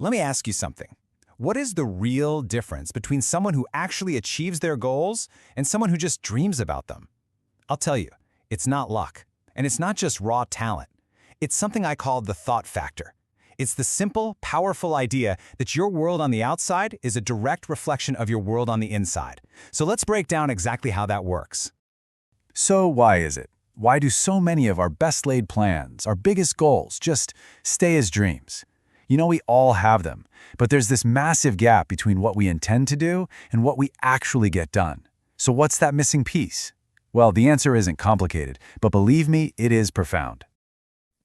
Let me ask you something. What is the real difference between someone who actually achieves their goals and someone who just dreams about them? I'll tell you, it's not luck, and it's not just raw talent. It's something I call the thought factor. It's the simple, powerful idea that your world on the outside is a direct reflection of your world on the inside. So let's break down exactly how that works. So why is it? Why do so many of our best-laid plans, our biggest goals, just stay as dreams? You know, we all have them, but there's this massive gap between what we intend to do and what we actually get done. So what's that missing piece? Well, the answer isn't complicated, but believe me, it is profound.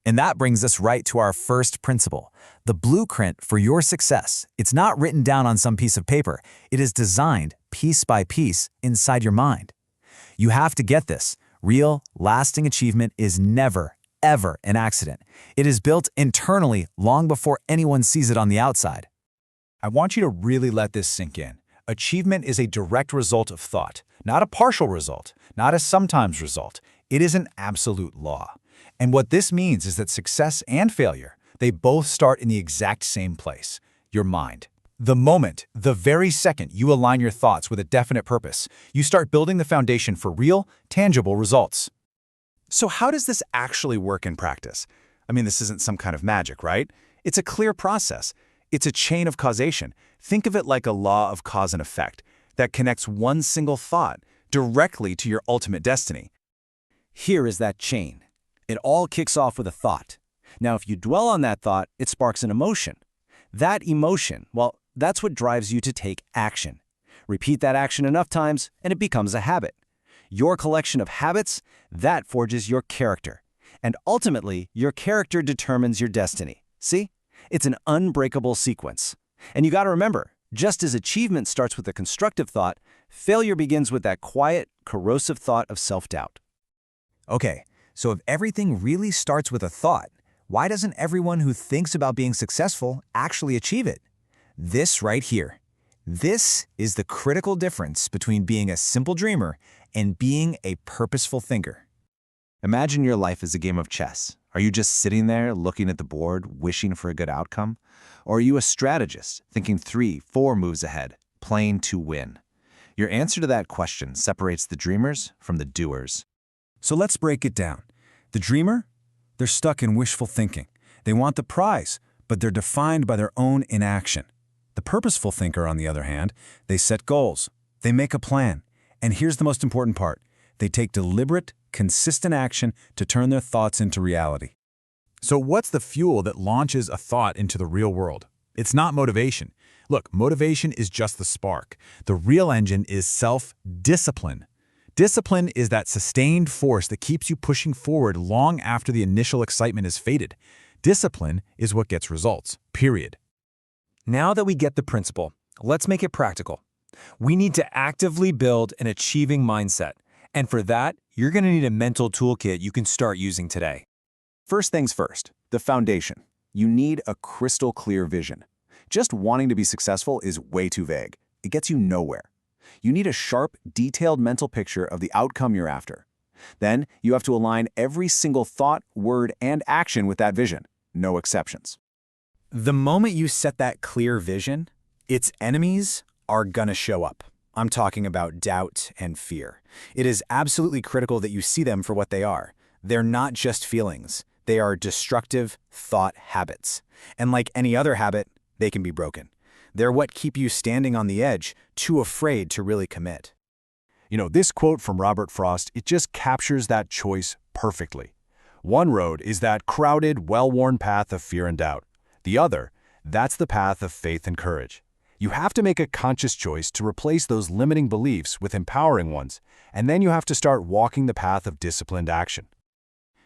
And that brings us right to our first principle, the blueprint for your success. It's not written down on some piece of paper. It is designed piece by piece inside your mind. You have to get this. Real, lasting achievement is never, ever an accident. It is built internally long before anyone sees it on the outside. I want you to really let this sink in. Achievement is a direct result of thought, not a partial result, not a sometimes result. It is an absolute law. And what this means is that success and failure, they both start in the exact same place, your mind. The moment, the very second you align your thoughts with a definite purpose, you start building the foundation for real, tangible results. So how does this actually work in practice? I mean, this isn't some kind of magic, right? It's a clear process. It's a chain of causation. Think of it like a law of cause and effect that connects one single thought directly to your ultimate destiny. Here is that chain. It all kicks off with a thought. Now, if you dwell on that thought, it sparks an emotion. That emotion, well, that's what drives you to take action. Repeat that action enough times, and it becomes a habit. Your collection of habits, that forges your character. And ultimately, your character determines your destiny. See? It's an unbreakable sequence. And you gotta remember, just as achievement starts with a constructive thought, failure begins with that quiet, corrosive thought of self-doubt. Okay, so if everything really starts with a thought, why doesn't everyone who thinks about being successful actually achieve it? This right here. This is the critical difference between being a simple dreamer and being a purposeful thinker. Imagine your life as a game of chess. Are you just sitting there looking at the board, wishing for a good outcome? Or are you a strategist, thinking 3, 4 moves ahead, playing to win? Your answer to that question separates the dreamers from the doers. So let's break it down. The dreamer? They're stuck in wishful thinking. They want the prize, but they're defined by their own inaction. The purposeful thinker, on the other hand, they set goals. They make a plan. And here's the most important part. They take deliberate, consistent action to turn their thoughts into reality. So what's the fuel that launches a thought into the real world? It's not motivation. Look, motivation is just the spark. The real engine is self-discipline. Discipline is that sustained force that keeps you pushing forward long after the initial excitement has faded. Discipline is what gets results, period. Now that we get the principle, let's make it practical. We need to actively build an achieving mindset. And for that, you're going to need a mental toolkit you can start using today. First things first, the foundation. You need a crystal clear vision. Just wanting to be successful is way too vague. It gets you nowhere. You need a sharp, detailed mental picture of the outcome you're after. Then, you have to align every single thought, word, and action with that vision. No exceptions. The moment you set that clear vision, its enemies are gonna show up. I'm talking about doubt and fear. It is absolutely critical that you see them for what they are. They're not just feelings. They are destructive thought habits. And like any other habit, they can be broken. They're what keep you standing on the edge, too afraid to really commit. You know, this quote from Robert Frost, it just captures that choice perfectly. One road is that crowded, well-worn path of fear and doubt. The other, that's the path of faith and courage. You have to make a conscious choice to replace those limiting beliefs with empowering ones, and then you have to start walking the path of disciplined action.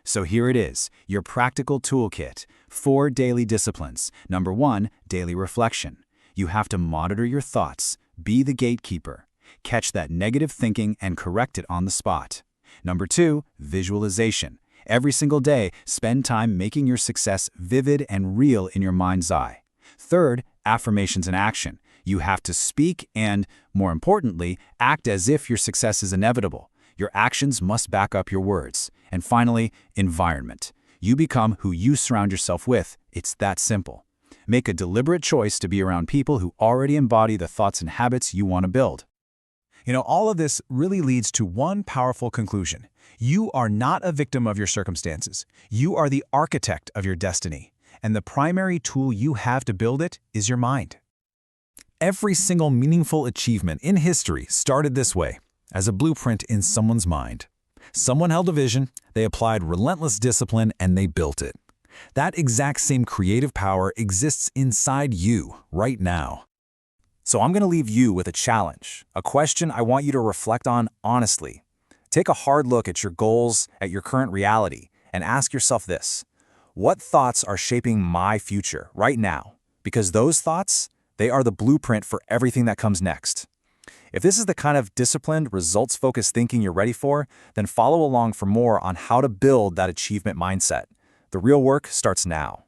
So here it is, your practical toolkit. 4 daily disciplines. Number 1, daily reflection. You have to monitor your thoughts, be the gatekeeper. Catch that negative thinking and correct it on the spot. Number 2, visualization. Every single day, spend time making your success vivid and real in your mind's eye. Third, affirmations and action. You have to speak and, more importantly, act as if your success is inevitable. Your actions must back up your words. And finally, environment. You become who you surround yourself with. It's that simple. Make a deliberate choice to be around people who already embody the thoughts and habits you want to build. All of this really leads to one powerful conclusion. You are not a victim of your circumstances. You are the architect of your destiny, and the primary tool you have to build it is your mind. Every single meaningful achievement in history started this way, as a blueprint in someone's mind. Someone held a vision, they applied relentless discipline, and they built it. That exact same creative power exists inside you right now. So I'm going to leave you with a challenge, a question I want you to reflect on honestly. Take a hard look at your goals, at your current reality, and ask yourself this: what thoughts are shaping my future right now? Because those thoughts, they are the blueprint for everything that comes next. If this is the kind of disciplined, results-focused thinking you're ready for, then follow along for more on how to build that achievement mindset. The real work starts now.